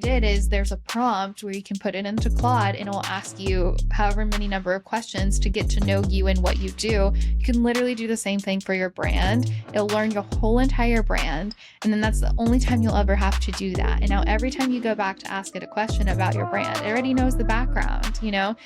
Did is there's a prompt where you can put it into Claude and it will ask you however many number of questions to get to know you and what you do. You can literally do the same thing for your brand. It'll learn your whole entire brand. And then that's the only time you'll ever have to do that. And now every time you go back to ask it a question about your brand, it already knows the background, you know?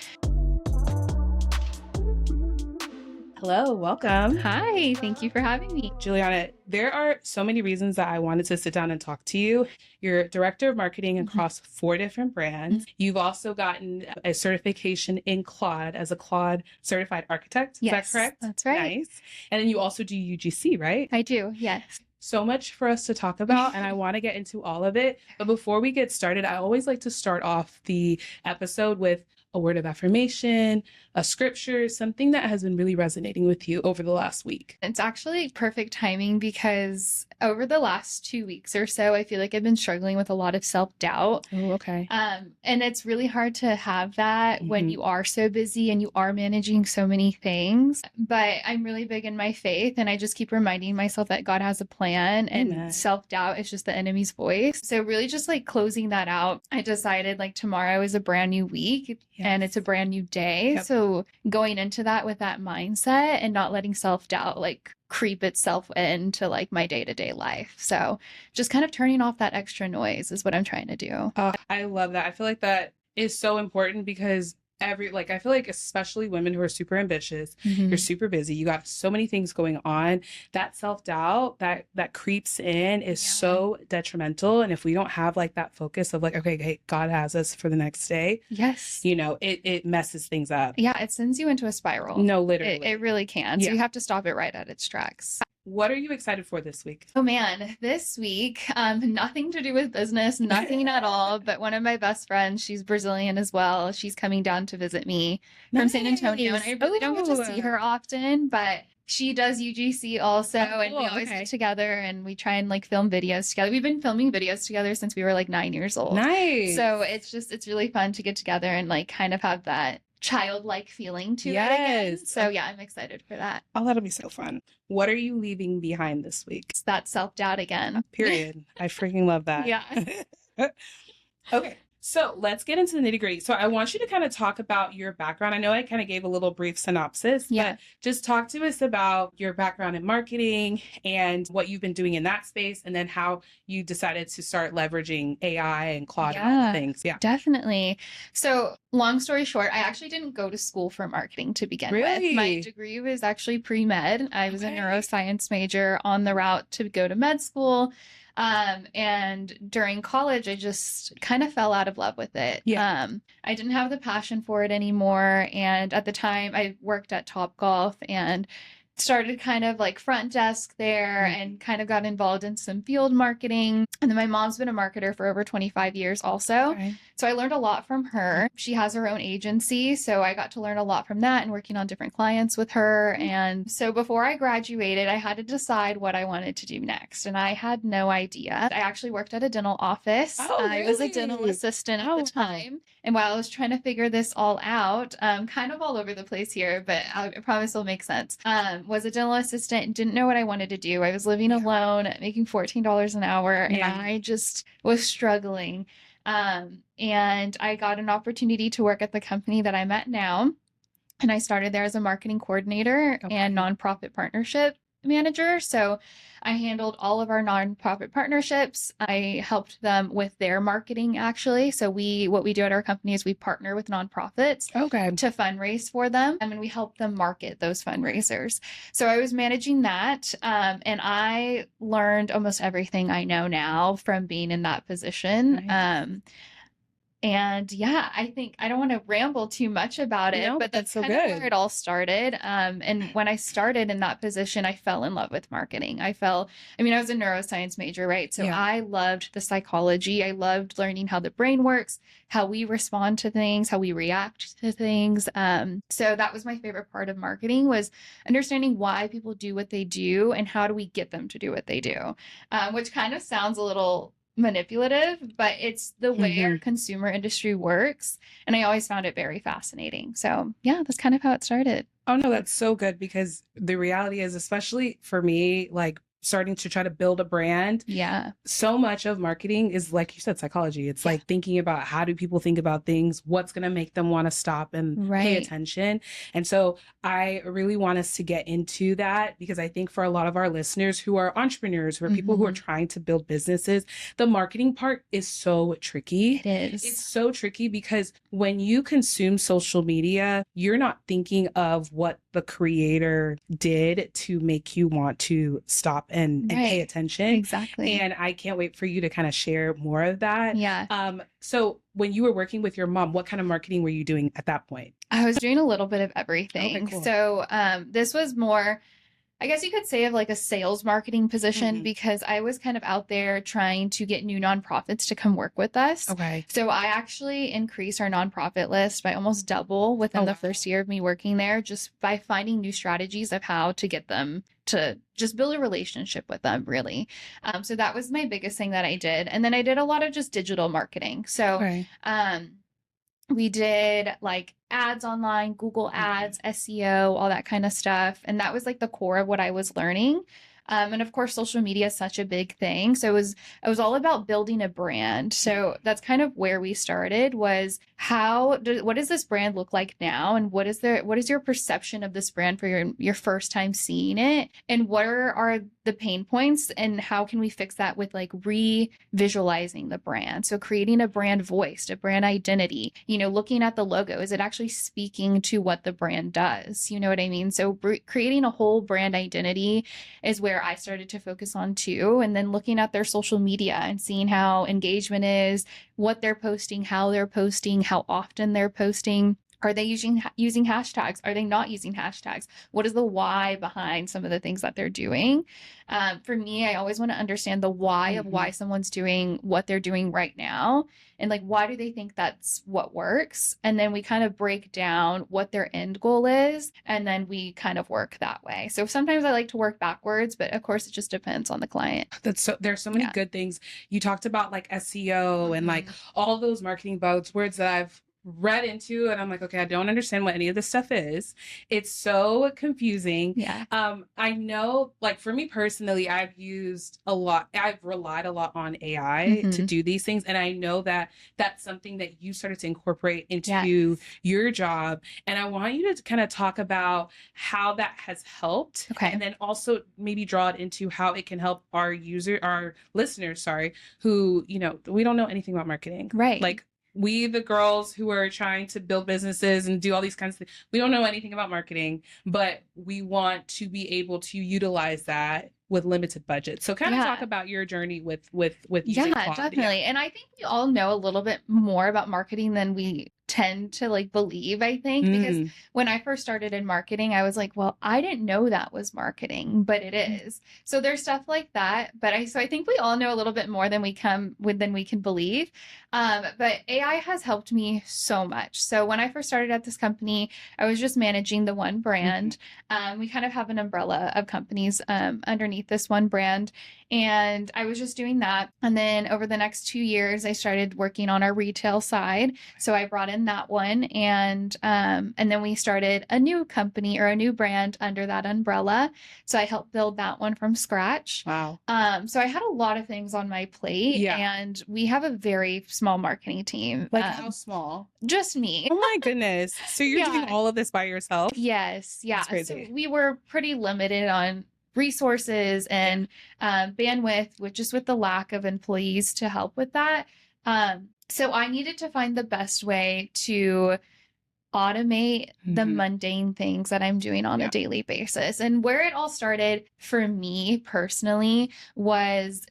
Hello, welcome. Hi, thank you for having me. Giulliana, there are so many reasons that I wanted to sit down and talk to you. You're director of marketing across 4 different brands. You've also gotten a certification in Claude as a Claude certified architect. Yes, is that correct? that's right. Nice. And then you also do UGC, right? I do, yes. So much for us to talk about, and I want to get into all of it. But before we get started, I always like to start off the episode with a word of affirmation, a scripture, something that has been really resonating with you over the last week. It's actually perfect timing because over the last 2 weeks or so, I feel like I've been struggling with a lot of self-doubt. Oh, okay. And it's really hard to have that when you are so busy and you are managing so many things. But I'm really big in my faith, and I just keep reminding myself that God has a plan. Amen. And self-doubt is just the enemy's voice. So really just like closing that out, I decided like tomorrow is a brand new week. Yes. And it's a brand new day. Yep. So going into that with that mindset and not letting self-doubt like creep itself into like my day-to-day life. So just kind of turning off that extra noise is what I'm trying to do. I love that. I feel like that is so important because I feel like especially women who are super ambitious, you're super busy, you got so many things going on, that self-doubt that creeps in is so detrimental. And if we don't have like that focus of like, okay, hey, God has us for the next day. Yes. You know, it messes things up. Yeah, it sends you into a spiral. No, literally. It really can. So you have to stop it right at its tracks. What are you excited for this week? Oh man, this week, nothing to do with business, nothing at all. But one of my best friends, she's Brazilian as well. She's coming down to visit me from San Antonio. And I really don't get to see her often, but she does UGC also. And we always get together and we try and like film videos together. We've been filming videos together since we were like 9 years old. Nice. So it's really fun to get together and like kind of have that childlike feeling to it again. So yeah, I'm excited for that. Oh, that'll be so fun. What are you leaving behind this week? It's that self-doubt again. Period. I freaking love that. Yeah. Okay. So let's get into the nitty-gritty. So I want you to kind of talk about your background. I know I kind of gave a little brief synopsis, but just talk to us about your background in marketing and what you've been doing in that space, and then how you decided to start leveraging AI and Claude and all the things. Yeah, definitely. So long story short, I actually didn't go to school for marketing to begin with. My degree was actually pre-med. I was a neuroscience major on the route to go to med school. And during college, I just kind of fell out of love with it. I didn't have the passion for it anymore. And at the time I worked at Topgolf and started kind of like front desk there and kind of got involved in some field marketing. And then my mom's been a marketer for over 25 years also. So I learned a lot from her. She has her own agency. So I got to learn a lot from that and working on different clients with her. And so before I graduated, I had to decide what I wanted to do next. And I had no idea. I actually worked at a dental office. I was a dental assistant at the time. And while I was trying to figure this all out, kind of all over the place here, but I promise it'll make sense, was a dental assistant and didn't know what I wanted to do. I was living alone, making $14 an hour, and I just was struggling. And I got an opportunity to work at the company that I'm at now. And I started there as a marketing coordinator and nonprofit partnership manager. So I handled all of our nonprofit partnerships. I helped them with their marketing actually. So what we do at our company is we partner with nonprofits to fundraise for them, and we help them market those fundraisers. So I was managing that, and I learned almost everything I know now from being in that position. And yeah, I think I don't want to ramble too much about it, but that's kind of where it all started. And when I started in that position, I fell in love with marketing. I was a neuroscience major, right? So I loved the psychology. I loved learning how the brain works, how we respond to things, how we react to things. So that was my favorite part of marketing, was understanding why people do what they do and how do we get them to do what they do, which kind of sounds a little manipulative, but it's the way our consumer industry works. And I always found it very fascinating. So yeah, that's kind of how it started. Oh no, that's so good, because the reality is, especially for me, like starting to try to build a brand. Yeah. So much of marketing is, like you said, psychology. It's like thinking about how do people think about things, what's going to make them want to stop and pay attention. And so I really want us to get into that, because I think for a lot of our listeners who are entrepreneurs, who are people who are trying to build businesses, the marketing part is so tricky. It is. It's so tricky because when you consume social media, you're not thinking of what the creator did to make you want to stop and pay attention. Exactly. And I can't wait for you to kind of share more of that. Yeah. So when you were working with your mom, what kind of marketing were you doing at that point? I was doing a little bit of everything. Okay, cool. So this was more, I guess you could say, of like a sales marketing position, because I was kind of out there trying to get new nonprofits to come work with us. Okay. So I actually increased our nonprofit list by almost double within the first year of me working there, just by finding new strategies of how to get them to just build a relationship with them, really. So that was my biggest thing that I did. And then I did a lot of just digital marketing. So we did like ads online, Google ads, SEO, all that kind of stuff. And that was like the core of what I was learning. And of course, social media is such a big thing. So it was all about building a brand. So that's kind of where we started, was what does this brand look like now? And what is your perception of this brand for your first time seeing it? And what are the pain points, and how can we fix that with like re-visualizing the brand? So creating a brand voice, a brand identity, looking at the logo. Is it actually speaking to what the brand does? You know what I mean? So creating a whole brand identity is where I started to focus on too. And then looking at their social media and seeing how engagement is, what they're posting, how often they're posting. Are they using hashtags? Are they not using hashtags? What is the why behind some of the things that they're doing? For me, I always want to understand the why of why someone's doing what they're doing right now. And like, why do they think that's what works? And then we kind of break down what their end goal is. And then we kind of work that way. So sometimes I like to work backwards, but of course it just depends on the client. There's so many good things. You talked about like SEO and like all those marketing buzzwords that I've read into, and I'm like, okay, I don't understand what any of this stuff is. It's so confusing. Yeah. I know, like for me personally, I've relied a lot on AI to do these things. And I know that that's something that you started to incorporate into your job. And I want you to kind of talk about how that has helped. Okay. And then also maybe draw it into how it can help our listeners, who, we don't know anything about marketing. Right. Like, we, the girls who are trying to build businesses and do all these kinds of things, we don't know anything about marketing, but we want to be able to utilize that with limited budget. So kind of talk about your journey with using Claude. Definitely. And I think we all know a little bit more about marketing than we tend to like believe, I think, because when I first started in marketing, I was like, well, I didn't know that was marketing, but it is. So there's stuff like that. But I think we all know a little bit more than we can believe. But AI has helped me so much. So when I first started at this company, I was just managing the one brand. We kind of have an umbrella of companies underneath this one brand. And I was just doing that. And then over the next 2 years, I started working on our retail side. So I brought in that one. And then we started a new company or a new brand under that umbrella. So I helped build that one from scratch. Wow. So I had a lot of things on my plate, and we have a very small marketing team. Like how small? Just me. Oh my goodness. So you're doing all of this by yourself? Yes. Yeah. That's crazy. So we were pretty limited on resources and bandwidth, with the lack of employees to help with that. So I needed to find the best way to automate the mundane things that I'm doing on a daily basis. And where it all started for me personally was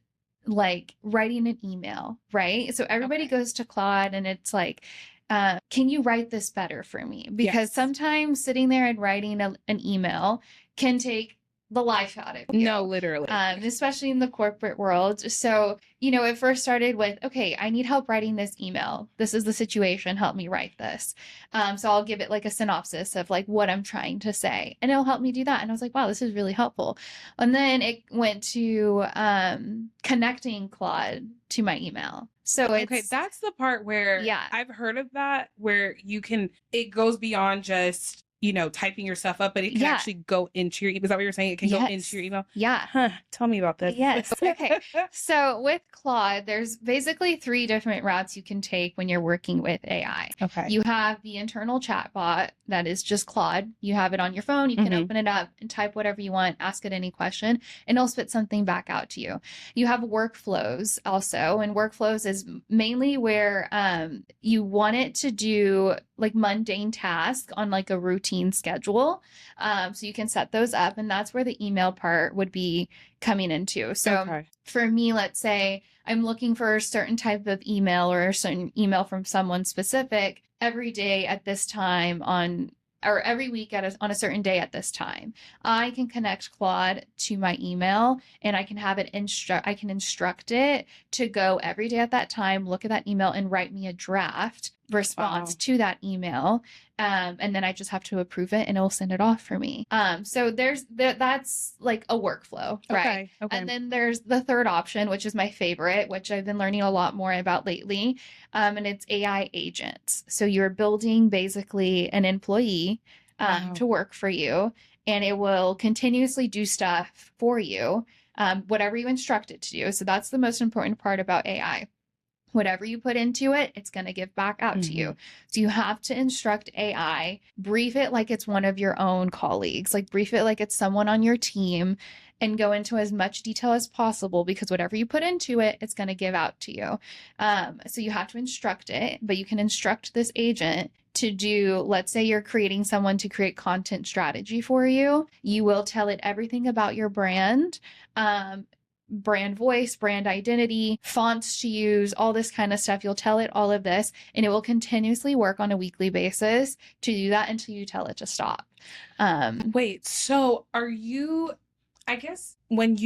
like writing an email, right? So everybody goes to Claude and it's like, can you write this better for me? Because sometimes sitting there and writing an email can take the life out of you. No, literally. Especially in the corporate world. So, it first started with, okay, I need help writing this email. This is the situation. Help me write this. So I'll give it like a synopsis of like what I'm trying to say, and it'll help me do that. And I was like, wow, this is really helpful. And then it went to connecting Claude to my email. So that's the part where I've heard of that, where it goes beyond just typing your stuff up, but it can actually go into your email. Is that what you're saying? It can go into your email? Yeah. Huh. Tell me about this. Yes. Okay. So with Claude, there's basically 3 different routes you can take when you're working with AI. Okay. You have the internal chatbot that is just Claude. You have it on your phone. You can open it up and type whatever you want, ask it any question, and it'll spit something back out to you. You have workflows also, and workflows is mainly where you want it to do like mundane tasks on like a routine schedule. So you can set those up, and that's where the email part would be coming into. So for me, let's say I'm looking for a certain type of email or a certain email from someone specific every day at this time or every week on a certain day at this time. I can connect Claude to my email, and I can have it instruct it to go every day at that time, look at that email, and write me a draft response to that email. And then I just have to approve it, and it'll send it off for me. So that's like a workflow, right? Okay. And then there's the third option, which is my favorite, which I've been learning a lot more about lately. And it's AI agents. So you're building basically an employee to work for you, and it will continuously do stuff for you, whatever you instruct it to do. So that's the most important part about AI. Whatever you put into it, it's going to give back out to you. So you have to instruct AI, brief it like it's one of your own colleagues, like brief it like it's someone on your team, and go into as much detail as possible, because whatever you put into it, it's going to give out to you. So you have to instruct it, but you can instruct this agent to do, let's say you're creating someone to create content strategy for you. You will tell it everything about your brand, brand voice, brand identity, fonts to use, all this kind of stuff. You'll tell it all of this, and it will continuously work on a weekly basis to do that until you tell it to stop. Wait, so I guess when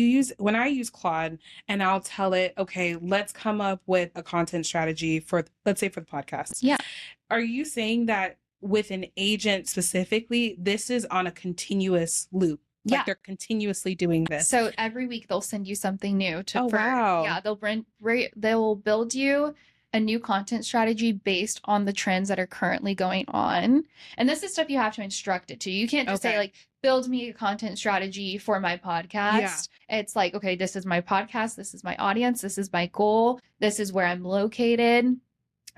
I use Claude and I'll tell it, okay, let's come up with a content strategy let's say for the podcast. Yeah. Are you saying that with an agent specifically, this is on a continuous loop? Like they're continuously doing this. So every week they'll send you something new wow. Yeah, they'll build you a new content strategy based on the trends that are currently going on. And this is stuff you have to instruct it to. You can't just say like, build me a content strategy for my podcast. Yeah. It's like, okay, this is my podcast. This is my audience. This is my goal. This is where I'm located.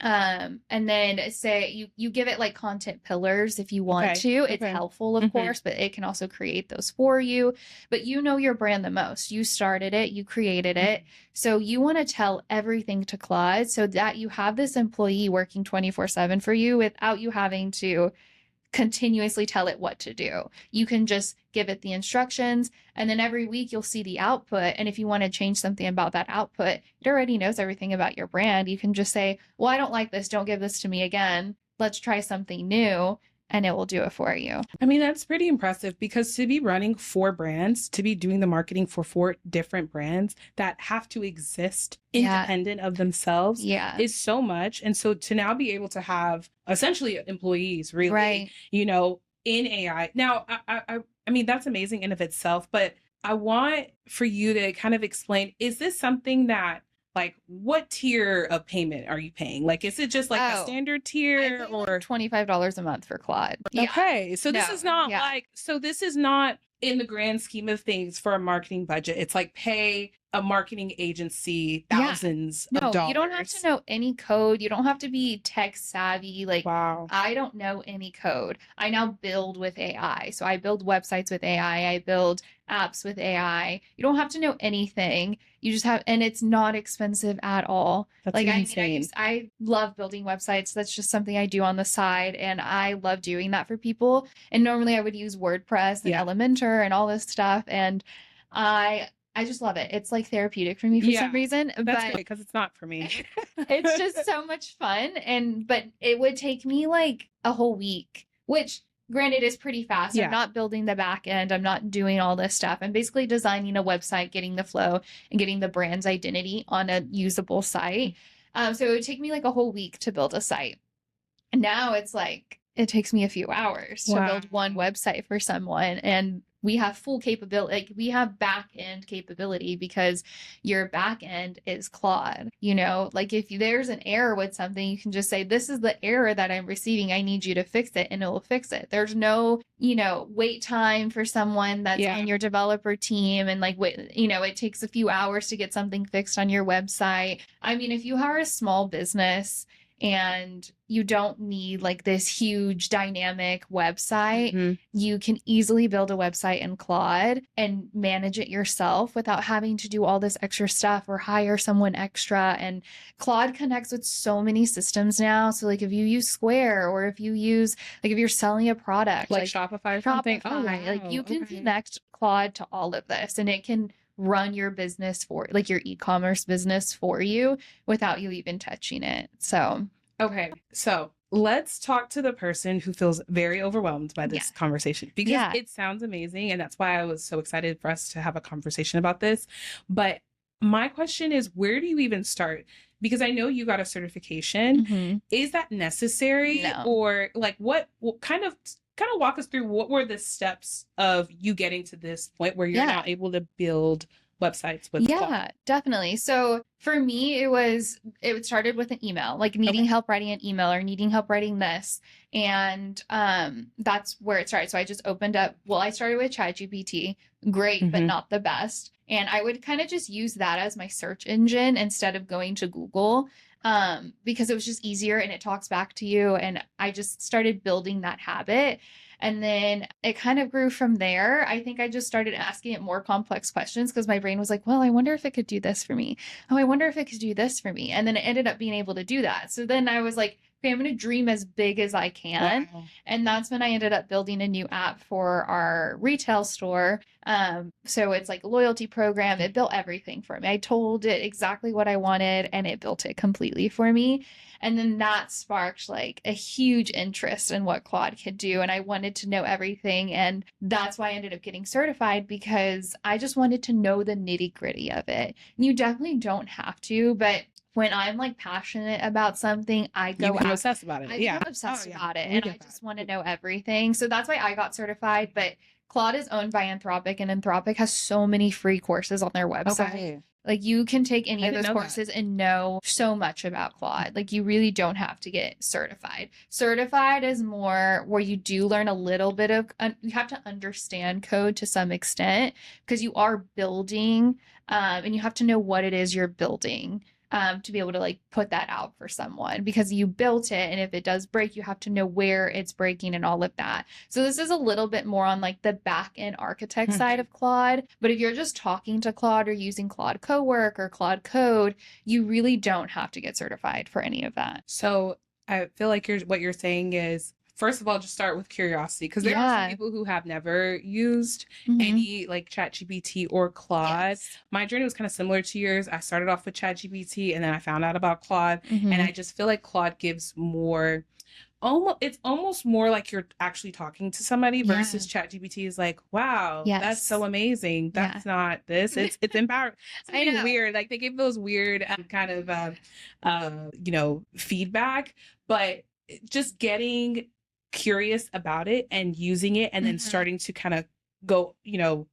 And then say you give it like content pillars if you want to. It's helpful, of course, but it can also create those for you. But you know your brand the most. You started it, you created it. So you want to tell everything to Claude so that you have this employee working 24/7 for you without you having to continuously tell it what to do. You can just give it the instructions, and then every week you'll see the output. And if you want to change something about that output, it already knows everything about your brand. You can just say, well, I don't like this. Don't give this to me again. Let's try something new. And it will do it for you. I mean, that's pretty impressive, because to be running 4 brands, to be doing the marketing for 4 different brands that have to exist independent of themselves is so much. And so to now be able to have essentially employees really, in AI. Now, I mean, that's amazing in of itself, but I want for you to kind of explain, is this something that, like, what tier of payment are you paying? Like, is it just like a standard tier, or $25 a month for Claude? Okay. So this is not this is not in the grand scheme of things for a marketing budget. It's like pay a marketing agency thousands of dollars. You don't have to know any code. You don't have to be tech savvy. Like, I don't know any code. I now build with AI. So I build websites with AI. I build apps with AI. You don't have to know anything. You just have, and it's not expensive at all. That's insane. I love building websites. That's just something I do on the side, and I love doing that for people. And normally I would use WordPress and Elementor and all this stuff, and I just love it. It's like therapeutic for me for some reason. That's great, because it's not for me. It's just so much fun. But it would take me like a whole week, which granted is pretty fast. I'm not building the back end. I'm not doing all this stuff. I'm basically designing a website, getting the flow, and getting the brand's identity on a usable site. So it would take me like a whole week to build a site. And now it's like, it takes me a few hours to build one website for someone. And we have full capability, like we have back end capability because your back end is Claude. You know, like if there's an error with something, you can just say, this is the error that I'm receiving. I need you to fix it, and it will fix it. There's no, you know, wait time for someone that's on your developer team and like, wait, you know, it takes a few hours to get something fixed on your website. I mean, if you are a small business and you don't need like this huge dynamic website, you can easily build a website in Claude and manage it yourself without having to do all this extra stuff or hire someone extra. And Claude connects with so many systems now. So like if you use Square, or if you use, like if you're selling a product like Shopify or something, oh, wow. Like you can connect Claude to all of this, and it can run your business for, like your e-commerce business for you without you even touching it. So okay, so let's talk to the person who feels very overwhelmed by this conversation, because it sounds amazing, and that's why I was so excited for us to have a conversation about this. But my question is, where do you even start? Because I know you got a certification. Is that necessary? No. Or like what kind of walk us through what were the steps of you getting to this point where you're now able to build websites with Claude? Definitely. So for me, it started with an email, like needing help writing an email or needing help writing this. And that's where it started. So I just opened up, I started with ChatGPT, great, but not the best. And I would kind of just use that as my search engine instead of going to Google, because it was just easier and it talks back to you. And I just started building that habit. And then it kind of grew from there. I think I just started asking it more complex questions because my brain was like, well, I wonder if it could do this for me. Oh, I wonder if it could do this for me. And then it ended up being able to do that. So then I was like, okay, I'm going to dream as big as I can. Wow. And that's when I ended up building a new app for our retail store. So it's like a loyalty program. It built everything for me. I told it exactly what I wanted and it built it completely for me. And then that sparked like a huge interest in what Claude could do. And I wanted to know everything. And that's why I ended up getting certified, because I just wanted to know the nitty gritty of it. And you definitely don't have to, but when I'm like passionate about something, I go obsessed about it. I become obsessed about it, and I just want to know everything. So that's why I got certified. But Claude is owned by Anthropic, and Anthropic has so many free courses on their website. Okay. Like you can take any of those courses and know so much about Claude. Like you really don't have to get certified. Certified is more where you do learn a little bit of, you have to understand code to some extent because you are building, and you have to know what it is you're building. To be able to like put that out for someone because you built it. And if it does break, you have to know where it's breaking and all of that. So this is a little bit more on like the back end architect side of Claude. But if you're just talking to Claude or using Claude Cowork or Claude Code, you really don't have to get certified for any of that. So I feel like what you're saying is, first of all, just start with curiosity, because there are some people who have never used any like ChatGPT or Claude. My journey was kind of similar to yours. I started off with ChatGPT and then I found out about Claude, and I just feel like Claude gives more. It's almost more like you're actually talking to somebody versus ChatGPT is like, wow, that's so amazing. That's not this. It's empowering. It's weird. Like they give those weird kind of feedback, but just getting curious about it and using it and then starting to kind of go,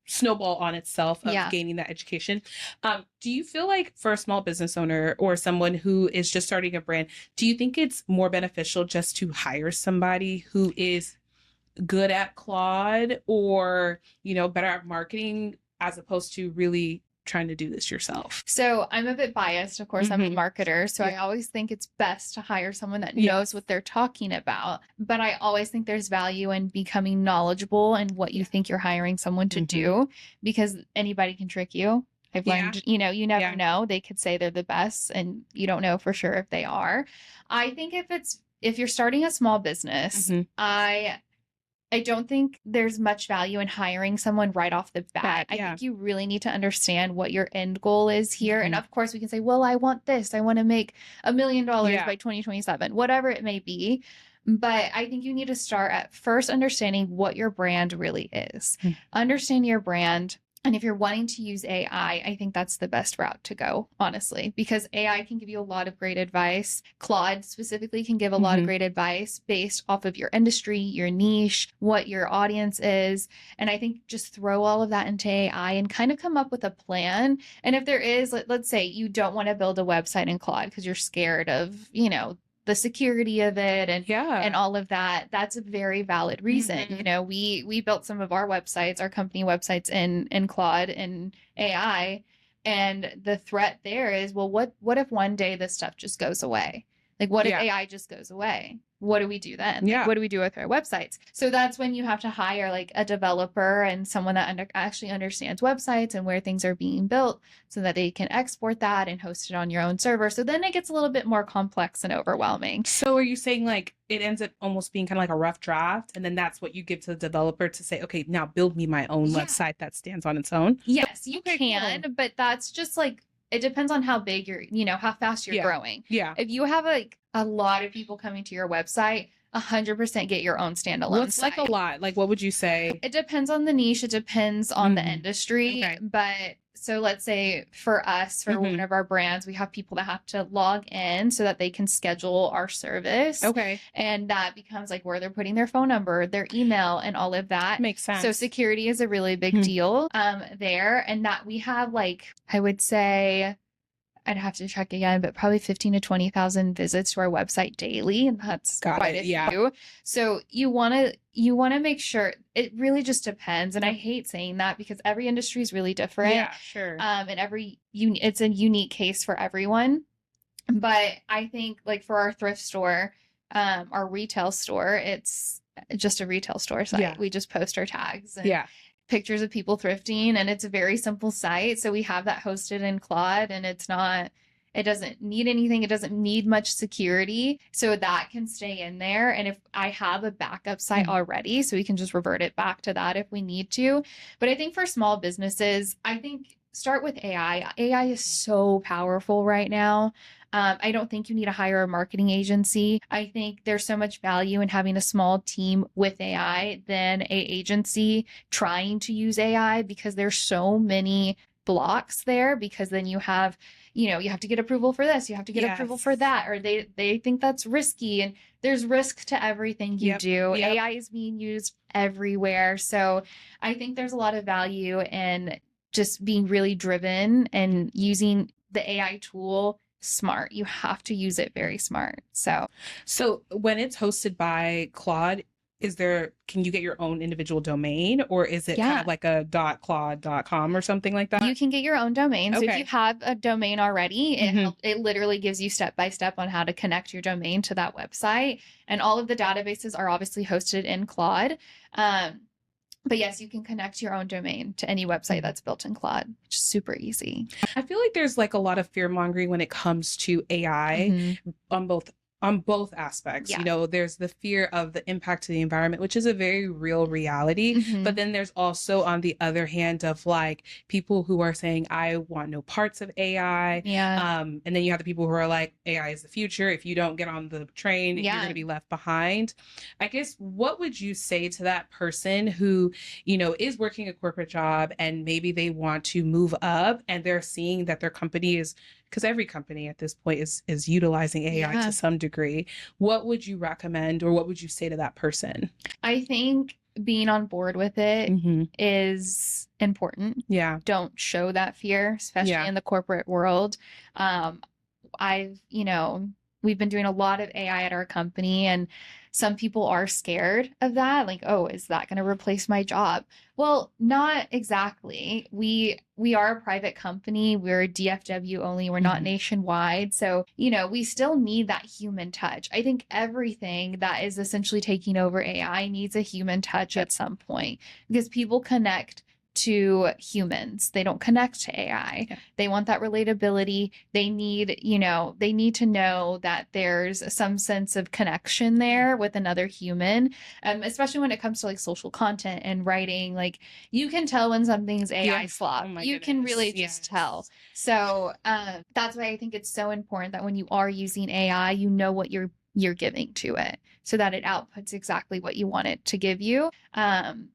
snowball on itself of gaining that education. Do you feel like for a small business owner or someone who is just starting a brand, do you think it's more beneficial just to hire somebody who is good at Claude or, better at marketing as opposed to really trying to do this yourself? So I'm a bit biased. Of course, I'm a marketer. So I always think it's best to hire someone that knows what they're talking about. But I always think there's value in becoming knowledgeable in what you think you're hiring someone to do, because anybody can trick you. I've learned, you never know. They could say they're the best and you don't know for sure if they are. I think if you're starting a small business, I don't think there's much value in hiring someone right off the bat. I think you really need to understand what your end goal is here. And of course we can say, well, I want this. I want to make $1 million by 2027, whatever it may be. But I think you need to start at first understanding what your brand really is. Understand your brand. And if you're wanting to use AI, I think that's the best route to go, honestly, because AI can give you a lot of great advice. Claude specifically can give a lot of great advice based off of your industry, your niche, what your audience is. And I think just throw all of that into AI and kind of come up with a plan. And if there is, let's say you don't want to build a website in Claude because you're scared of, the security of it and all of that, that's a very valid reason. We built some of our websites, our company websites in Claude and AI, and the threat there is, well, what if one day this stuff just goes away? Like, what if AI just goes away? What do we do then? Like, what do we do with our websites? So that's when you have to hire like a developer and someone that actually understands websites and where things are being built so that they can export that and host it on your own server. So then it gets a little bit more complex and overwhelming. So are you saying like it ends up almost being kind of like a rough draft, and then that's what you give to the developer to say, okay, now build me my own website that stands on its own? Yes, you can, cool. But that's just like, it depends on how big you're, how fast you're growing. Yeah. If you have like a lot of people coming to your website, 100% get your own standalone What's site. like a lot? Like, what would you say? It depends on the niche. It depends on the industry. Okay. But so let's say for us, for one of our brands, we have people that have to log in so that they can schedule our service. Okay. And that becomes like where they're putting their phone number, their email, and all of that. Makes sense. So security is a really big deal there. And that we have like, I would say, I'd have to check again, but probably 15 to 20,000 visits to our website daily. And that's quite a few. So you want to make sure, it really just depends. And I hate saying that because every industry is really different. Yeah, sure. And it's a unique case for everyone. But I think like for our thrift store, our retail store, it's just a retail store site. Yeah. We just post our tags and pictures of people thrifting, and it's a very simple site. So we have that hosted in Claude, and it doesn't need anything. It doesn't need much security. So that can stay in there. And if I have a backup site already, so we can just revert it back to that if we need to. But I think for small businesses, I think start with AI. AI is so powerful right now. I don't think you need to hire a marketing agency. I think there's so much value in having a small team with AI than a agency trying to use AI, because there's so many blocks there, because then you have to get approval for this, you have to get approval for that, or they think that's risky, and there's risk to everything you do. AI is being used everywhere. So I think there's a lot of value in just being really driven and using the AI tool smart. You have to use it very smart. So when it's hosted by Claude, can you get your own individual domain, or is it kind of like a .claude.com or something like that? You can get your own domain. So if you have a domain already, it literally gives you step-by-step on how to connect your domain to that website. And all of the databases are obviously hosted in Claude. But yes, you can connect your own domain to any website that's built in Claude, which is super easy. I feel like there's like a lot of fear mongering when it comes to AI on both aspects. There's the fear of the impact to the environment, which is a very real reality. But then there's also, on the other hand, of like people who are saying, I want no parts of AI. And then you have the people who are like, AI is the future. If you don't get on the train, you're going to be left behind. I guess, what would you say to that person who, is working a corporate job and maybe they want to move up and they're seeing that their company is, because every company at this point is utilizing AI to some degree. What would you recommend, or what would you say to that person? I think being on board with it is important. Yeah. Don't show that fear, especially in the corporate world. We've been doing a lot of AI at our company, and some people are scared of that. Like, oh, is that going to replace my job? Well, not exactly. We are a private company. We're DFW only. We're not nationwide. So, we still need that human touch. I think everything that is essentially taking over AI needs a human touch at some point, because people connect to humans. They don't connect to AI. They want that relatability. They need to know that there's some sense of connection there with another human, especially when it comes to like social content and writing. Like, you can tell when something's AI slop. You can really just tell. So that's why I think it's so important that when you are using AI, you know what you're you're giving to it so that it outputs exactly what you want it to give you.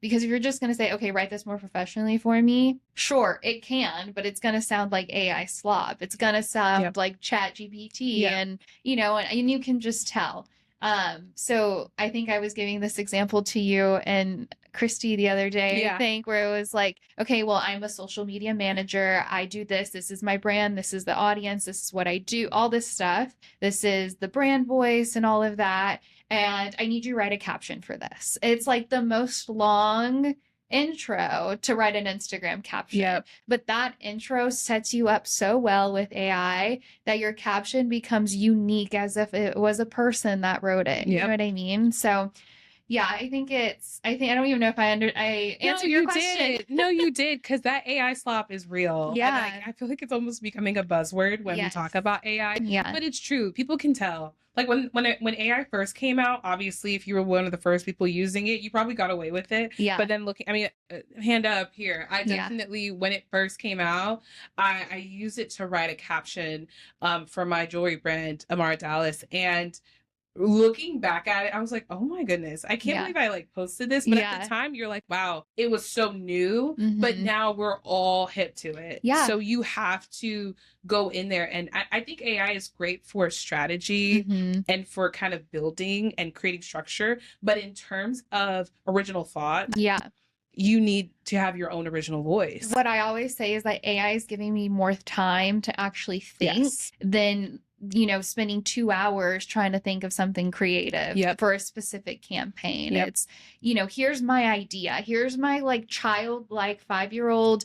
Because if you're just going to say, okay, write this more professionally for me, sure, it can, but it's going to sound like AI slop. It's going to sound like Chat GPT and, you know, and you can just tell. So I think I was giving this example to you and Christy the other day, I think, where it was like, okay, well, I'm a social media manager. I do this. This is my brand. This is the audience. This is what I do, all this stuff. This is the brand voice and all of that. And I need you to write a caption for this. It's like the most long intro to write an Instagram caption. But that intro sets you up so well with AI that your caption becomes unique as if it was a person that wrote it. You know what I mean? So yeah, I don't even know if I answered your question. No, you did, because that AI slop is real. Yeah. And I feel like it's almost becoming a buzzword when we talk about AI. Yeah. But it's true. People can tell. Like when AI first came out, obviously, if you were one of the first people using it, you probably got away with it. Yeah. But then hand up here. I definitely, when it first came out, I used it to write a caption for my jewelry brand, Amara Dallas. And looking back at it, I was like, oh my goodness, I can't believe I like posted this. But at the time, you're like, wow, it was so new. But now we're all hip to it. Yeah. So you have to go in there. And I think AI is great for strategy and for kind of building and creating structure. But in terms of original thought, you need to have your own original voice. What I always say is that AI is giving me more time to actually think than, you know, spending 2 hours trying to think of something creative for a specific campaign. It's, you know, here's my idea. Here's my like childlike 5-year-old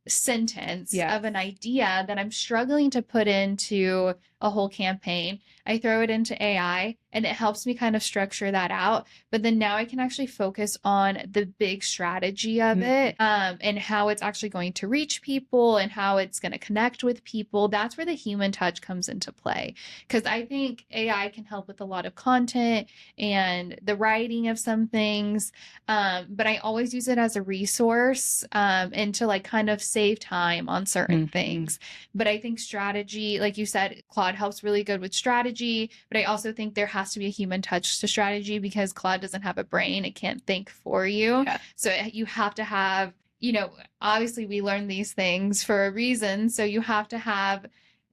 sentence of an idea that I'm struggling to put into a whole campaign. I throw it into AI and it helps me kind of structure that out. But then now I can actually focus on the big strategy of it, and how it's actually going to reach people and how it's going to connect with people. That's where the human touch comes into play. Because I think AI can help with a lot of content and the writing of some things. But I always use it as a resource, and to like kind of save time on certain things. But I think strategy, like you said, Claude helps really good with strategy, but I also think there has to be a human touch to strategy because Claude doesn't have a brain. It can't think for you. So you have to have, you know, obviously we learn these things for a reason. So you have to have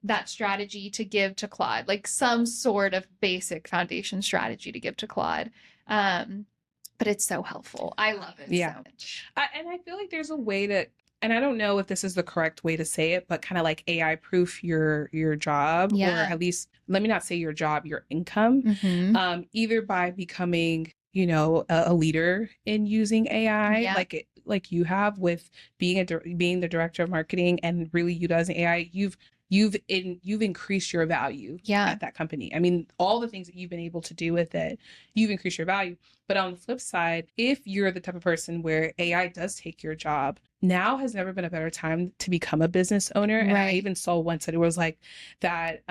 that strategy to give to Claude, like some sort of basic foundation strategy to give to Claude. But it's so helpful. I love it so much. And I feel like there's a way to, and I don't know if this is the correct way to say it, but kind of like AI proof your job, or at least, let me not say your job, your income, either by becoming, you know, a leader in using AI, like you have with being the director of marketing and really utilizing AI. You've increased your value at that company. I mean, all the things that you've been able to do with it, you've increased your value. But on the flip side, if you're the type of person where AI does take your job, now has never been a better time to become a business owner. And I even saw once that it was like that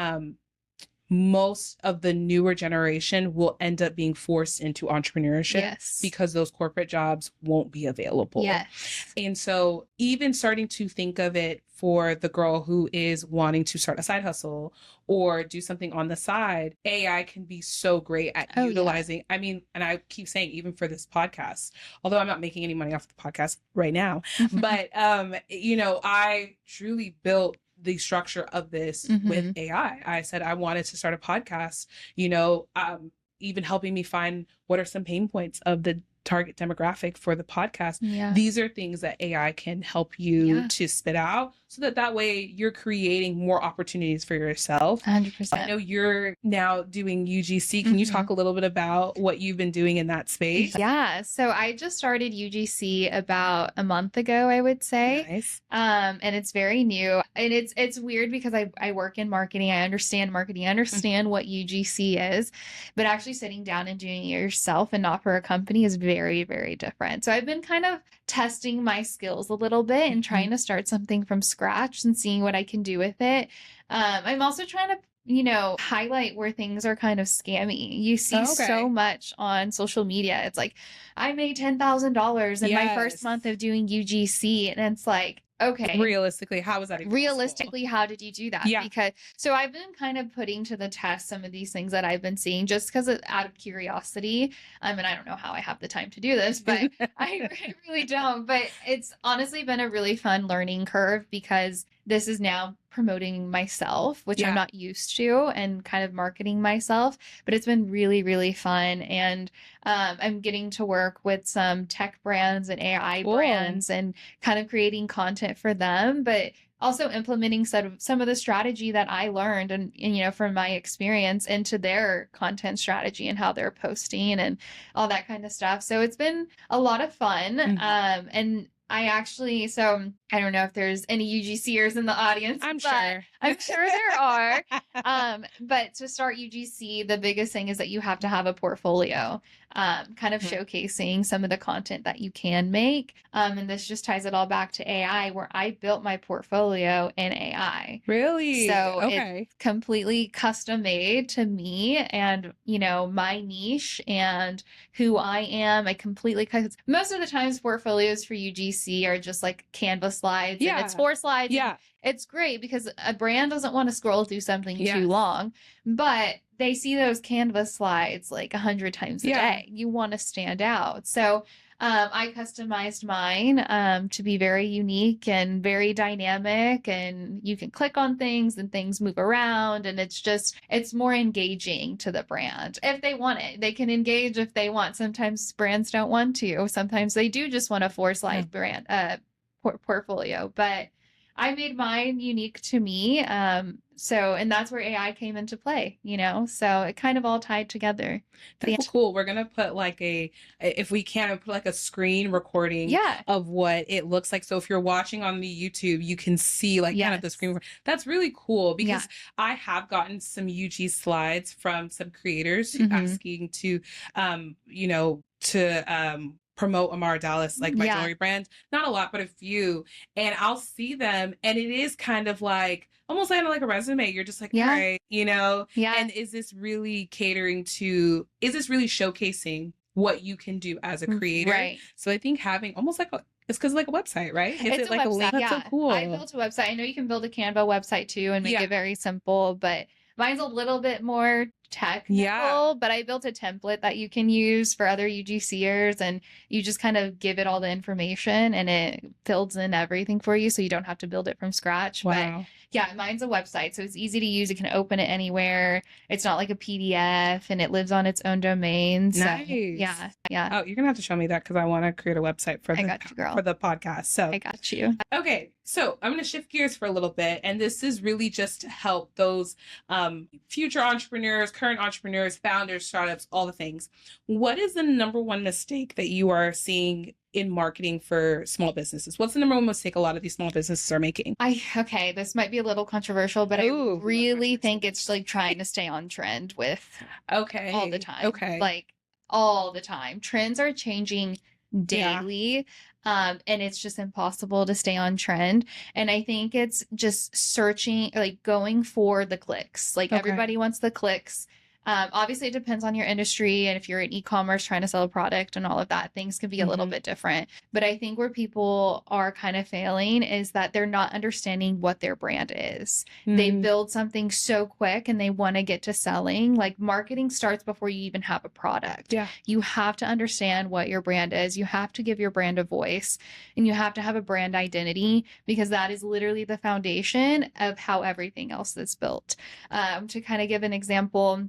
most of the newer generation will end up being forced into entrepreneurship because those corporate jobs won't be available. And so even starting to think of it for the girl who is wanting to start a side hustle or do something on the side, AI can be so great at utilizing. I mean, and I keep saying, even for this podcast, although I'm not making any money off the podcast right now, but, you know, I truly built the structure of this with AI. I said I wanted to start a podcast, you know, even helping me find what are some pain points of the target demographic for the podcast. These are things that AI can help you to spit out so that way you're creating more opportunities for yourself. 100%. I know you're now doing UGC. Can you talk a little bit about what you've been doing in that space? Yeah. So I just started UGC about a month ago, I would say. Nice. And it's very new. And it's weird because I work in marketing. I understand marketing. I understand what UGC is. But actually sitting down and doing it yourself and not for a company is very, very different. So I've been kind of testing my skills a little bit and trying to start something from scratch and seeing what I can do with it. I'm also trying to, you know, highlight where things are kind of scammy. You see so much on social media. It's like, I made $10,000 in my first month of doing UGC. And it's like, Okay. Realistically, how was that even Realistically, how did you do that? Yeah. Because so I've been kind of putting to the test some of these things that I've been seeing just because out of curiosity. And I don't know how I have the time to do this, but I really don't. But it's honestly been a really fun learning curve because this is now promoting myself, which I'm not used to, and kind of marketing myself. But it's been really, really fun. And I'm getting to work with some tech brands and AI brands and kind of creating content for them, but also implementing some of the strategy that I learned and from my experience into their content strategy and how they're posting and all that kind of stuff. So it's been a lot of fun. And I actually, so I don't know if there's any UGCers in the audience. I'm sure there are. But to start UGC, the biggest thing is that you have to have a portfolio, kind of showcasing some of the content that you can make. And this just ties it all back to AI, where I built my portfolio in AI. Really? So it's completely custom made to me and, my niche and who I am. I completely, most of the times portfolios for UGC are just like Canva slides and it's 4 slides. Yeah. It's great because a brand doesn't want to scroll through something too long, but they see those Canva slides like 100 times a day. You want to stand out. So I customized mine to be very unique and very dynamic, and you can click on things and things move around, and it's more engaging to the brand. If they want it, they can engage if they want. Sometimes brands don't want to. Sometimes they do just want a 4-slide brand portfolio, but I made mine unique to me. And that's where AI came into play, so it kind of all tied together. That's cool. We're going to put if we can, put like a screen recording of what it looks like. So if you're watching on the YouTube, you can see kind of the screen. That's really cool because I have gotten some UG slides from some creators asking to, promote Amara Dallas, like my jewelry brand. Not a lot, but a few. And I'll see them and it is kind of like almost like a resume. You're just like, all right, and is this really showcasing what you can do as a creator? Right. So I think having almost like it's because like a website, right? It's like a link? That's so cool. I built a website. I know you can build a Canva website too and make it very simple, but mine's a little bit more technical, but I built a template that you can use for other UGCers, and you just kind of give it all the information and it fills in everything for you so you don't have to build it from scratch. Wow. But yeah, mine's a website, so it's easy to use. You can open it anywhere. It's not like a PDF, and it lives on its own domain. So, nice. Yeah. Oh, you're gonna have to show me that because I want to create a website for the podcast. So I got you. Okay, so I'm gonna shift gears for a little bit, and this is really just to help those future entrepreneurs, current entrepreneurs, founders, startups, all the things. What is the number one mistake that you are seeing in marketing for small businesses? What's the number one mistake a lot of these small businesses are making? Okay, this might be a little controversial, but I really think it's like trying to stay on trend with all the time. Like all the time. Trends are changing daily. And it's just impossible to stay on trend. And I think it's just searching, like going for the clicks. Like everybody wants the clicks. Obviously, it depends on your industry. And if you're in e-commerce trying to sell a product and all of that, things can be a little bit different. But I think where people are kind of failing is that they're not understanding what their brand is. They build something so quick and they want to get to selling. Like marketing starts before you even have a product. Yeah. You have to understand what your brand is. You have to give your brand a voice, and you have to have a brand identity, because that is literally the foundation of how everything else is built. To kind of give an example,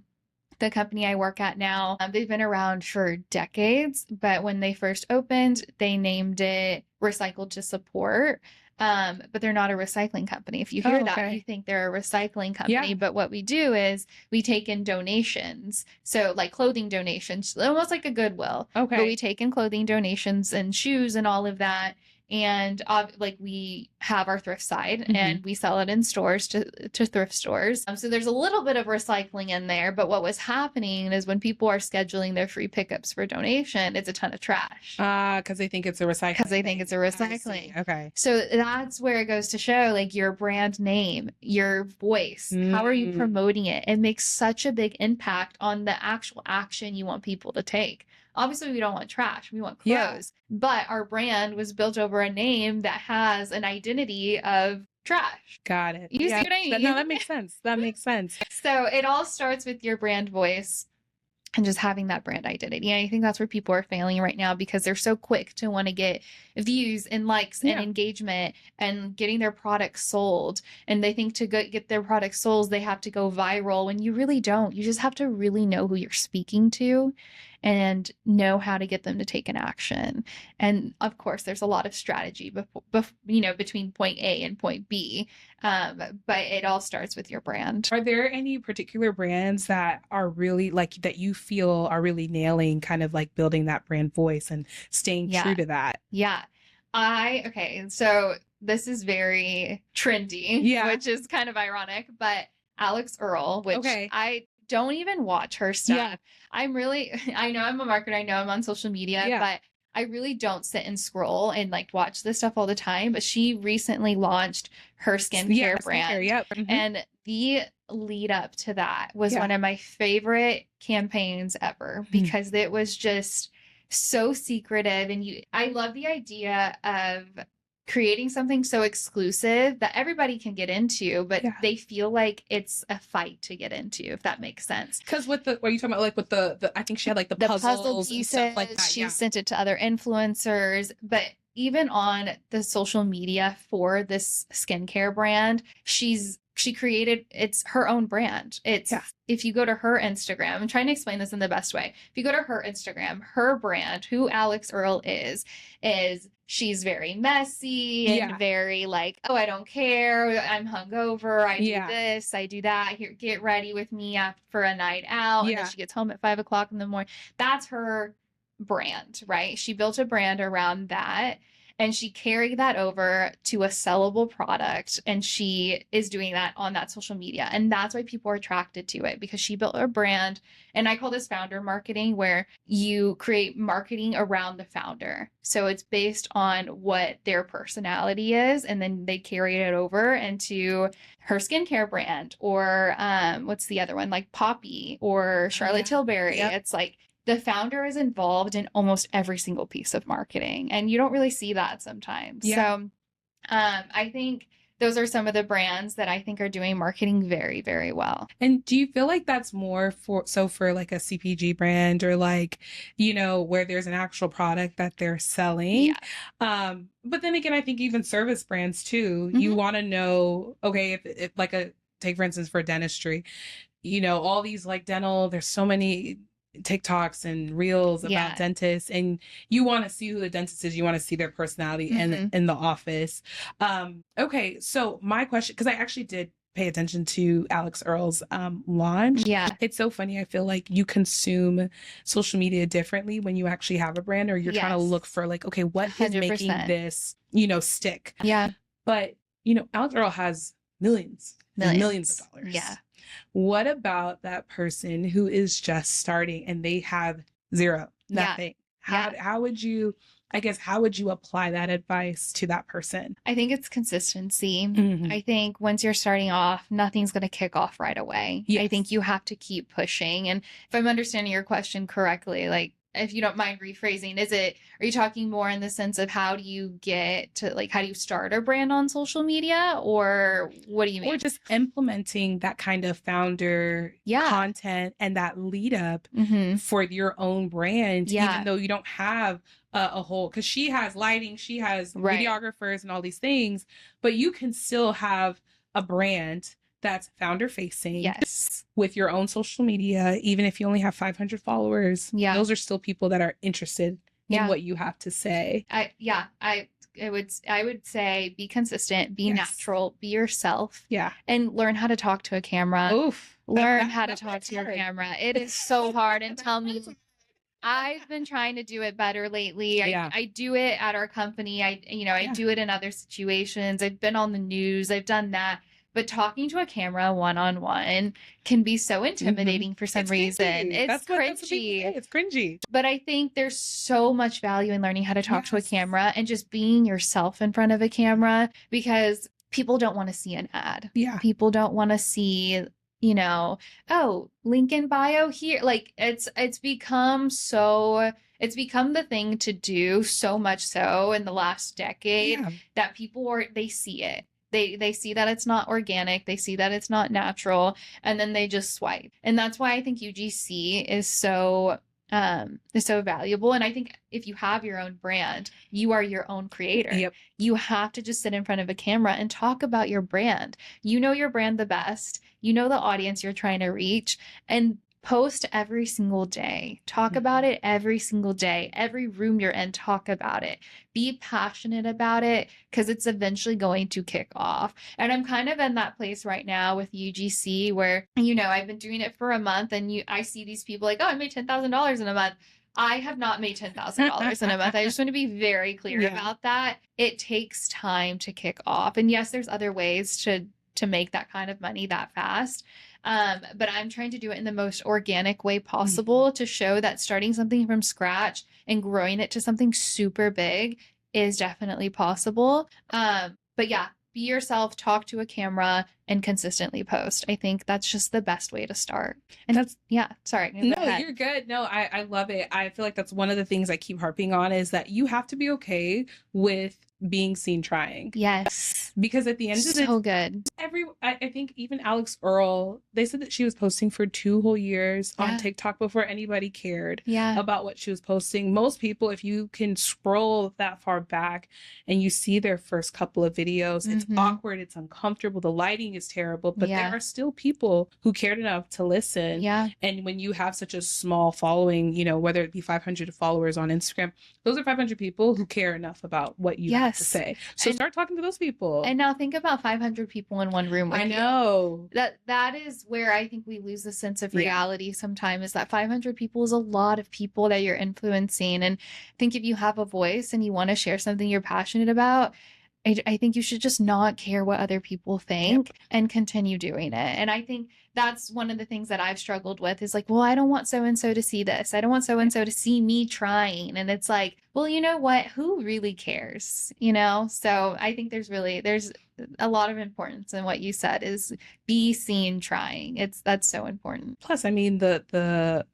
the company I work at now, they've been around for decades, but when they first opened, they named it Recycled to Support. But they're not a recycling company. If you hear that, you think they're a recycling company. But what we do is we take in donations. So like clothing donations, almost like a Goodwill. But we take in clothing donations and shoes and all of that. And we have our thrift side and we sell it in stores to thrift stores. So there's a little bit of recycling in there. But what was happening is when people are scheduling their free pickups for donation, it's a ton of trash. Because they think it's a recycling. Okay. So that's where it goes to show like your brand name, your voice. How are you promoting it? It makes such a big impact on the actual action you want people to take. Obviously, we don't want trash. We want clothes. But our brand was built over a name that has an identity of trash. Got it. You see what I mean? No, that makes sense. That makes sense. So it all starts with your brand voice and just having that brand identity. And I think that's where people are failing right now, because they're so quick to want to get views and likes and engagement and getting their products sold. And they think to get their products sold, they have to go viral, when you really don't. You just have to really know who you're speaking to and know how to get them to take an action. And of course, there's a lot of strategy between point A and point B. But it all starts with your brand. Are there any particular brands that are really like, that you feel are really nailing kind of like building that brand voice and staying true to that? Yeah. Okay. So this is very trendy, which is kind of ironic, but Alex Earl, which I don't even watch her stuff. I know I'm a marketer. I know I'm on social media, but I really don't sit and scroll and like watch this stuff all the time. But she recently launched her skincare brand. And the lead up to that was one of my favorite campaigns ever, because it was just so secretive. And I love the idea of creating something so exclusive that everybody can get into, but they feel like it's a fight to get into, if that makes sense. Because what are you talking about? Like with the I think she had like the puzzle pieces, and stuff like that. She sent it to other influencers, but even on the social media for this skincare brand, she created, it's her own brand. It's if you go to her Instagram, I'm trying to explain this in the best way. If you go to her Instagram, her brand, who Alex Earl is she's very messy and very like, oh, I don't care. I'm hungover. I do this. I do that. Here, get ready with me for a night out. And then she gets home at 5 o'clock in the morning. That's her brand, right? She built a brand around that. And she carried that over to a sellable product. And she is doing that on that social media. And that's why people are attracted to it, because she built a brand. And I call this founder marketing, where you create marketing around the founder. So it's based on what their personality is. And then they carry it over into her skincare brand, or what's the other one? Like Poppy or Charlotte Tilbury. It's like, the founder is involved in almost every single piece of marketing, and you don't really see that sometimes. So I think those are some of the brands that I think are doing marketing very, very well. And do you feel like that's more for like a CPG brand, or like, where there's an actual product that they're selling? But then again, I think even service brands too, you want to know, okay, if like take for instance for dentistry, all these like dental, there's so many TikToks and reels about dentists, and you want to see who the dentist is. You want to see their personality in the office. Okay. So my question, because I actually did pay attention to Alex Earl's launch. It's so funny. I feel like you consume social media differently when you actually have a brand, or you're trying to look for like, okay, what is 100%. Making this, stick? But, Alex Earl has millions of dollars. What about that person who is just starting and they have nothing? How would you apply that advice to that person? I think it's consistency. I think once you're starting off, nothing's going to kick off right away. I think you have to keep pushing. And if I'm understanding your question correctly, like, if you don't mind rephrasing, are you talking more in the sense of how do you start a brand on social media, or what do you mean? Or just implementing that kind of founder content and that lead up for your own brand, even though you don't have a whole, because she has lighting, she has videographers and all these things, but you can still have a brand that's founder facing with your own social media. Even if you only have 500 followers, those are still people that are interested in what you have to say. I would say be consistent, be natural, be yourself, and learn how to talk to a camera. Learn how to talk to your camera. It is so hard. And tell me, I've been trying to do it better lately. I do it at our company. I do it in other situations. I've been on the news. I've done that. But talking to a camera one-on-one can be so intimidating for some reason. It's cringy. It's cringy. But I think there's so much value in learning how to talk to a camera and just being yourself in front of a camera, because people don't want to see an ad. People don't want to see you know, oh, link in bio here. Like it's become the thing to do, so much so in the last decade that they see it. They see that it's not organic, they see that it's not natural, and then they just swipe. And that's why I think UGC is so valuable. And I think if you have your own brand, you are your own creator. Yep. You have to just sit in front of a camera and talk about your brand. You know your brand the best. You know the audience you're trying to reach, and post every single day. Talk about it every single day. Every room you're in, talk about it. Be passionate about it, because it's eventually going to kick off. And I'm kind of in that place right now with UGC where, I've been doing it for a month, and I see these people like, oh, I made $10,000 in a month. I have not made $10,000 in a month. I just want to be very clear about that. It takes time to kick off. And yes, there's other ways to make that kind of money that fast. But I'm trying to do it in the most organic way possible to show that starting something from scratch and growing it to something super big is definitely possible. But yeah, be yourself, talk to a camera, and consistently post. I think that's just the best way to start. And sorry. No, you're good. No, I love it. I feel like that's one of the things I keep harping on, is that you have to be okay with being seen trying. Yes. Because at the end of it, so good. I think even Alex Earl, they said that she was posting for 2 whole years on TikTok before anybody cared about what she was posting. Most people, if you can scroll that far back and you see their first couple of videos, it's awkward, it's uncomfortable, the lighting is terrible, but there are still people who cared enough to listen. And when you have such a small following, whether it be 500 followers on Instagram, those are 500 people who care enough about what you have to say. So start talking to those people. And now think about 500 people in one room with I know. That is where I think we lose the sense of reality sometimes, is that 500 people is a lot of people that you're influencing. And I think if you have a voice and you want to share something you're passionate about, I think you should just not care what other people think and continue doing it. And I think that's one of the things that I've struggled with, is like, well, I don't want so-and-so to see this. I don't want so-and-so to see me trying. And it's like, well, you know what? Who really cares? So I think there's a lot of importance in what you said, is be seen trying. That's so important. Plus, I mean, the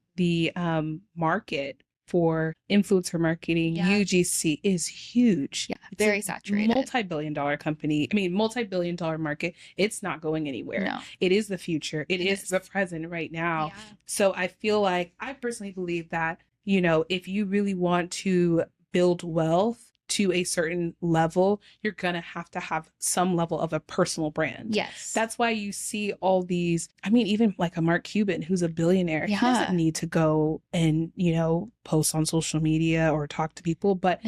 market for influencer marketing, UGC, is huge. Yeah, it's very saturated. Multi-billion-dollar company. I mean, multi-billion-dollar market. It's not going anywhere. No. It is the future. It is the present right now. Yeah. So I feel like, I personally believe that, if you really want to build wealth to a certain level, you're going to have some level of a personal brand. Yes. That's why you see all these, I mean, even like a Mark Cuban, who's a billionaire, he doesn't need to go and, post on social media or talk to people, but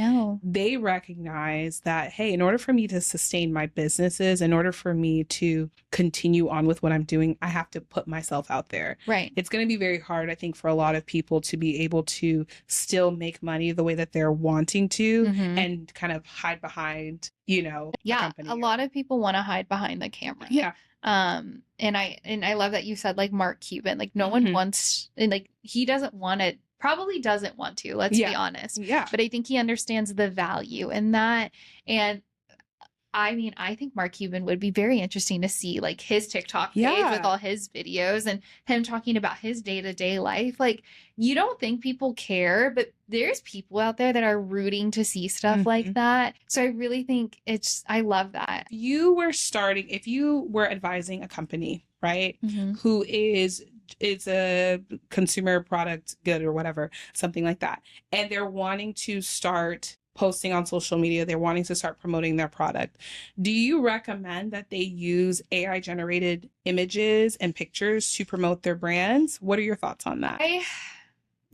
they recognize that, hey, in order for me to sustain my businesses, in order for me to continue on with what I'm doing, I have to put myself out there. Right. It's going to be very hard, I think, for a lot of people to be able to still make money the way that they're wanting to and kind of hide behind, a company. A lot of people want to hide behind the camera. Yeah. And I love that you said, like, Mark Cuban, like, no one wants, and like, he probably doesn't want to, let's be honest. Yeah. But I think he understands the value in that. And I mean, I think Mark Cuban would be very interesting to see, like, his TikTok page with all his videos and him talking about his day-to-day life. Like, you don't think people care, but there's people out there that are rooting to see stuff like that. So I really think I love that. If you were advising a company, right, who is a consumer product good or whatever, something like that, and they're wanting to start posting on social media, they're wanting to start promoting their product, do you recommend that they use AI generated images and pictures to promote their brands? What are your thoughts on that?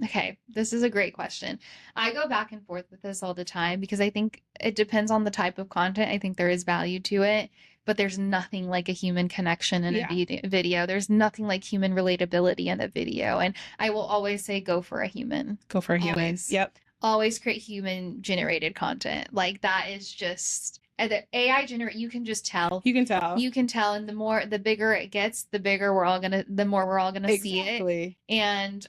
Okay, this is a great question. I go back and forth with this all the time, because I think it depends on the type of content. I think there is value to it, but there's nothing like a human connection in a video. There's nothing like human relatability in a video. And I will always say, go for a human. Go for a human. Yep. Always create human generated content. Like, that is just, the AI generate, you can just tell. You can tell. And the bigger it gets, the more we're all gonna see it. And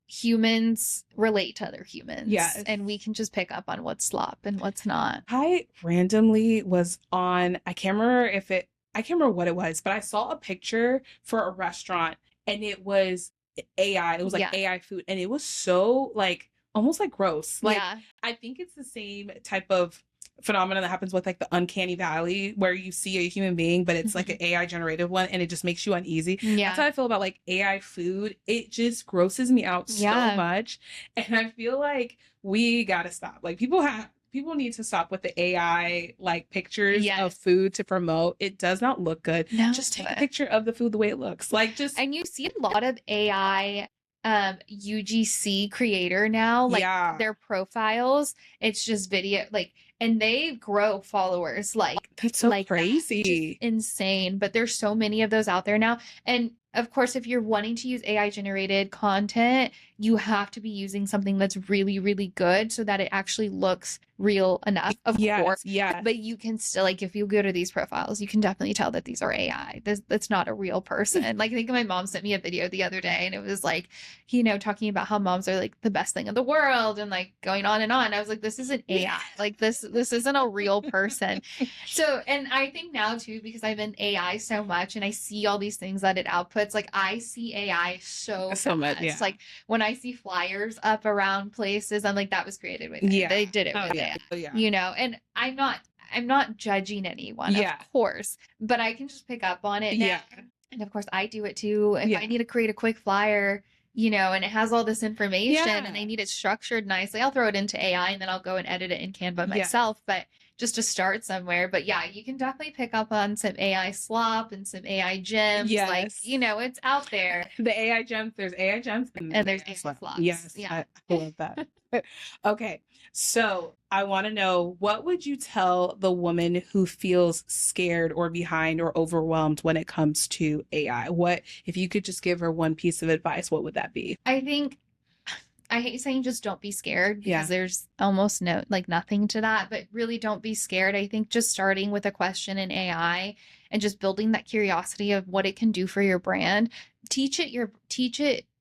humans relate to other humans. Yes. And we can just pick up on what's slop and what's not. I randomly was on, I can't remember if I can't remember what it was, but I saw a picture for a restaurant and it was AI. It was like AI food. And it was so like almost like gross. Like I think it's the same type of phenomenon that happens with like the uncanny valley where you see a human being but it's like an AI generated one and it just makes you uneasy. That's how I feel about like AI food. It just grosses me out so much, and I feel like we gotta stop. Like people need to stop with the AI like pictures of food to promote. It does not look good. Just take a picture of the food the way it looks. Like just, and you see a lot of AI UGC creator now, like their profiles, it's just video, like, and they grow followers like that's so like crazy. Just insane. But there's so many of those out there now. And of course, if you're wanting to use AI generated content, you have to be using something that's really, really good so that it actually looks real enough, of course. Yeah. But you can still, like, if you go to these profiles, you can definitely tell that these are AI. That's not a real person. Like, I think my mom sent me a video the other day and it was like, you know, talking about how moms are like the best thing in the world and like going on and on. I was like, this is an AI. Like this isn't a real person. So, and I think now too, because I'm in AI so much and I see all these things that it outputs, like I see AI so much. Yeah. Like when I see flyers up around places, I'm like, that was created with AI. They did it with AI. You know, and I'm not judging anyone, of course, but I can just pick up on it now. And of course I do it too. If I need to create a quick flyer, you know, and it has all this information and I need it structured nicely, I'll throw it into AI and then I'll go and edit it in Canva myself. But just to start somewhere. But yeah, you can definitely pick up on some AI slop and some AI gems. Like, you know, it's out there. The AI gems, there's AI gems and there's AI slops. Yes. Yeah. I love that. Okay. So I want to know, what would you tell the woman who feels scared or behind or overwhelmed when it comes to AI? What, if you could just give her one piece of advice, what would that be? I think, I hate saying just don't be scared because there's almost nothing to that, but really don't be scared. I think just starting with a question in AI and just building that curiosity of what it can do for your brand, teach it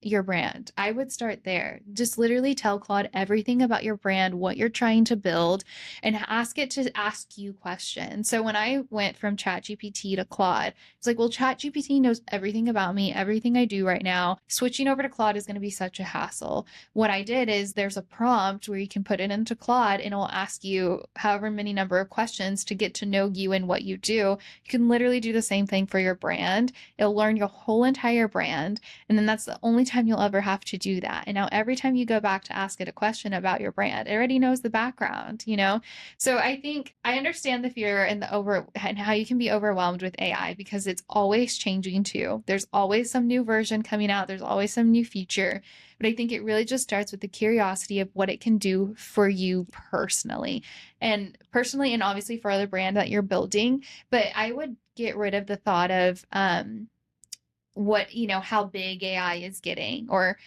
your brand. I would start there. Just literally tell Claude everything about your brand, what you're trying to build, and ask it to ask you questions. So when I went from ChatGPT to Claude, it's like, well, ChatGPT knows everything about me, everything I do right now. Switching over to Claude is going to be such a hassle. What I did is there's a prompt where you can put it into Claude and it will ask you however many number of questions to get to know you and what you do. You can literally do the same thing for your brand. It'll learn your whole entire brand. And then that's the only time you'll ever have to do that. And now every time you go back to ask it a question about your brand, it already knows the background, you know? So I think I understand the fear and and how you can be overwhelmed with AI because it's always changing too. There's always some new version coming out. There's always some new feature. But I think it really just starts with the curiosity of what it can do for you personally and obviously for the brand that you're building. But I would get rid of the thought of, how big AI is getting, or,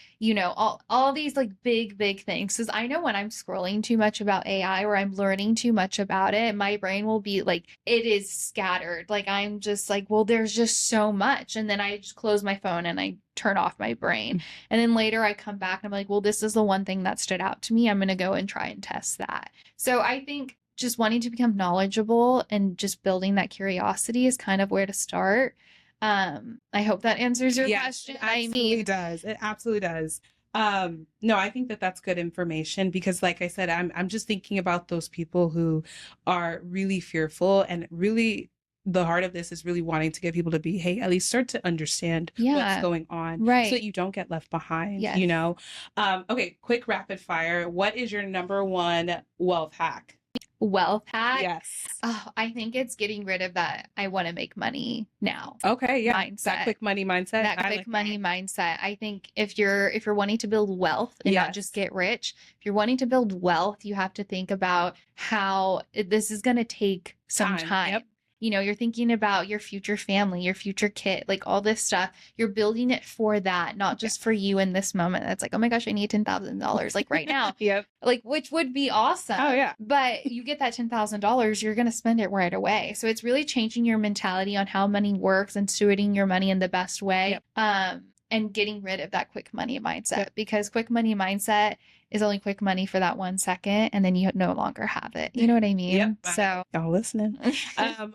all these like big things. Because I know when I'm scrolling too much about AI or I'm learning too much about it, my brain will be like, it is scattered. Like I'm just like, well, there's just so much. And then I just close my phone and I turn off my brain. And then later I come back and I'm like, well, this is the one thing that stood out to me. I'm going to go and try and test that. So I think just wanting to become knowledgeable and just building that curiosity is kind of where to start. I hope that answers your question. It absolutely does. It absolutely does. No, I think that that's good information because like I said, I'm just thinking about those people who are really fearful, and really the heart of this is really wanting to get people to be, hey, at least start to understand what's going on, right? So that you don't get left behind, you know? Okay, quick rapid fire. What is your number one wealth hack? Wealth hack? Yes. Oh, I think it's getting rid of that I want to make money now. Okay, yeah. Mindset. That quick money mindset. That quick money mindset. I think if you're wanting to build wealth and not just get rich, if you're wanting to build wealth, you have to think about how this is going to take some time. Yep. You're thinking about your future family, your future kid, like all this stuff. You're building it for that, not just for you in this moment. That's like, oh my gosh, I need $10,000 like right now. Yep. Like, which would be awesome. Oh yeah. But you get that $10,000, you're going to spend it right away. So it's really changing your mentality on how money works and stewarding your money in the best way. Yep. And getting rid of that quick money mindset, because quick money mindset is only quick money for that 1 second, and then you no longer have it. You know what I mean? Yep. So y'all listening.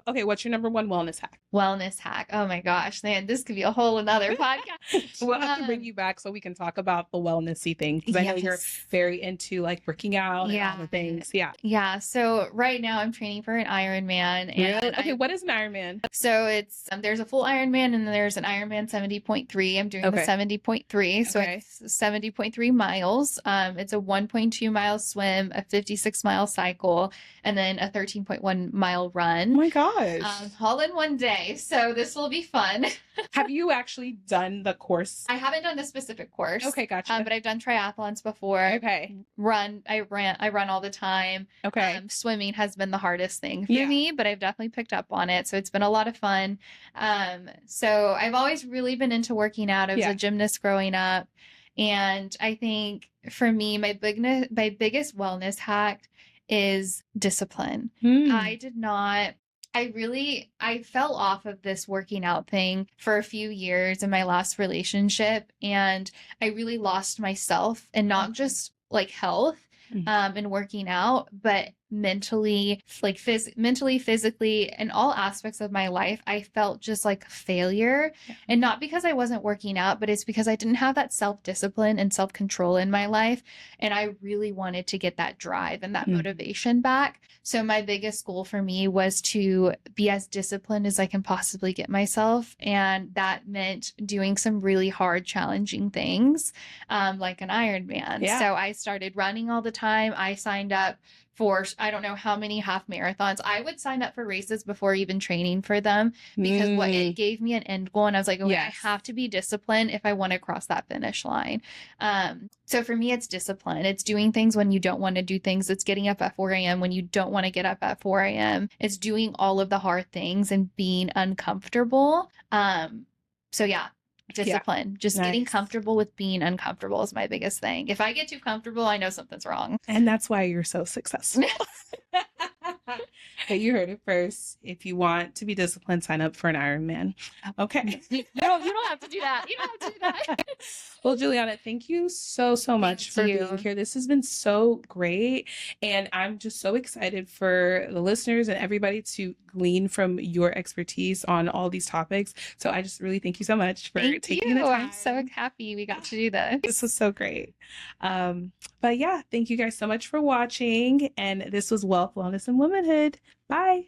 Okay, what's your number one wellness hack? Wellness hack. Oh my gosh, man, this could be a whole another podcast. We'll have to bring you back so we can talk about the wellnessy thing, because I know you're very into like working out and all the things. Yeah. So right now I'm training for an Ironman. And okay, what is an Ironman? So it's there's a full Ironman and then there's an Ironman 70.3. I'm doing the 70.3. So it's 70.3 miles. It's a 1.2 mile swim, a 56-mile cycle, and then a 13.1 mile run. Oh my gosh. All in one day. So this will be fun. Have you actually done the course? I haven't done the specific course. Okay, gotcha. But I've done triathlons before. Okay. I run all the time. Okay. Swimming has been the hardest thing for me, but I've definitely picked up on it. So it's been a lot of fun. So I've always really been into working out. I was a gymnast growing up. And I think for me, my biggest wellness hack is discipline. I fell off of this working out thing for a few years in my last relationship, and I really lost myself, and not just like health and working out, but mentally, like mentally, physically, in all aspects of my life. I felt just like a failure. And not because I wasn't working out, but it's because I didn't have that self-discipline and self-control in my life. And I really wanted to get that drive and that motivation back. So my biggest goal for me was to be as disciplined as I can possibly get myself. And that meant doing some really hard, challenging things, like an Ironman. So I started running all the time. I signed up for I don't know how many half marathons. I would sign up for races before even training for them, because it gave me an end goal, and I was like, okay, I have to be disciplined if I want to cross that finish line. So for me, it's discipline. It's doing things when you don't want to do things. It's getting up at 4 a.m. when you don't want to get up at 4 a.m. It's doing all of the hard things and being uncomfortable. So yeah. Discipline. Just getting comfortable with being uncomfortable is my biggest thing. If I get too comfortable, I know something's wrong. And that's why you're so successful. Okay, you heard it first. If you want to be disciplined, sign up for an Ironman. Okay. You don't have to do that. You don't have to do that. Well, Giulliana, thank you so much for being here. This has been so great. And I'm just so excited for the listeners and everybody to glean from your expertise on all these topics. So I just really thank you so much for taking the time. I'm so happy we got to do this. This was so great. But yeah, thank you guys so much for watching. And this was Wealth, Wellness, and Womanhood. Bye.